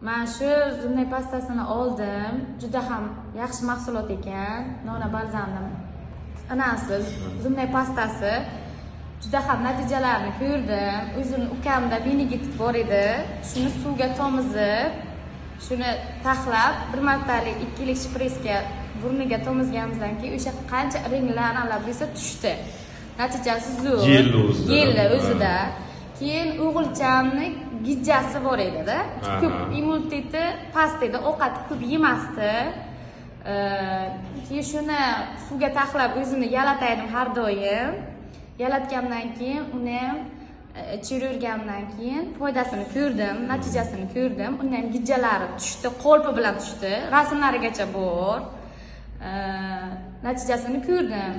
Men shu zumnay pastasini oldim. Juda ham yaxshi mahsulot ekan. Nona balzamning anasi zumnay pastasi. Juda ham natijalarini ko'rdim. O'zim ukamda Benedikt bor edi. Shuni suvga tomizib, shuni taxlab, bir martalik 2 lik shpressga burniga tomizganimizdan keyin o'sha qancha ringlar analab desa tushdi. Natijasi zo'r. Yelli o'zida. Keyin o'g'ilchamning gijjasi bor edi-da. Ko'p immuniteti past edi, ovqat ko'p yemasdi. Keyin shuni suvga taxlab o'zini yalataydim har doim. Yalatgandan keyin uni ichirgandan keyin foydasini ko'rdim, natijasini ko'rdim. Undan gijjalari tushdi, qo'lpi bilan tushdi. Rasmlarigacha bor. Natijasini ko'rdim.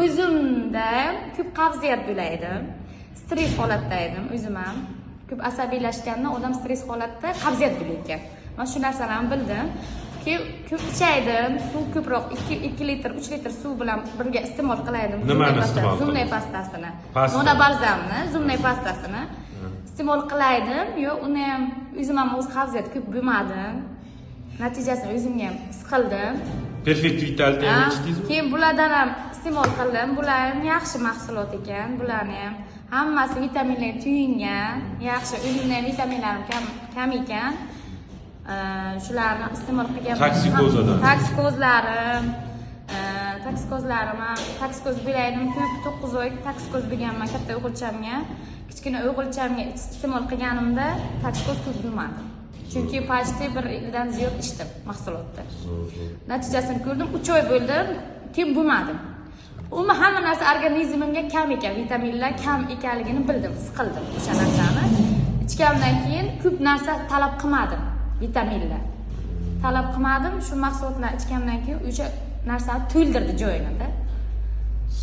O'zimda ko'p qavziyat bo'laydi. Stress holatda edim o'zim ham. Ko'p asabiylashganda odam stress holatda qavziyat bo'lar ekan. Men shu narsalarni bildim. Ko'p ichaydim, suv ko'proq 2 litr, 3 litr suv bilan birga iste'mol qilaydim. Zumnay pastasini. Nona balzamni, zumnay pastasini iste'mol qilaydim. Yo, uni ham o'zim ham o'z qavziyat ko'p bo'lmadim. Natijasini o'zimga ham his qildim. Perfect Vital'ni ham ichdingizmi? Keyin bulardan ham iste'mol qildim. Bular ham yaxshi mahsulot ekan. Bularni ham hammasi vitaminlar tuyingan. Yaxshi, o'zimda ham vitaminlarim kam ekan. Shularni iste'mol qilganman. Taksikoz bo'laydim. Ko'p 9 oy taksikoz bo'lganman katta o'g'ilchamga. Kichkina o'g'ilchamga iste'mol qilganimda taksikoz ko'p bo'lmadi. Chunki почти 1 yildan ziyod ichdim mahsulotni. Natijasini ko'rdim, 3 oy bo'ldi, keyin bo'lmadim. Umuman hamma narsa organizmimga kam ekan, vitaminlar kam ekanligini bildim, his qildim o'sha narsani. Ichgandan keyin ko'p narsa talab qilmadim. Vitaminlar talab qilmadim, shu mahsulotlar ichgandan keyin o'sha narsani to'ldirdi joyini-da.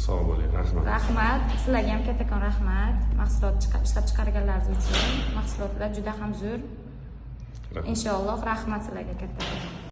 Sog' bo'ling, rahmat. Rahmat, sizlarga ham kattakon rahmat. Mahsulot ishlab chiqarganlaringiz uchun. Mahsulotlar juda ham zo'r. Inshaalloh rahmat sizlarga kattakon.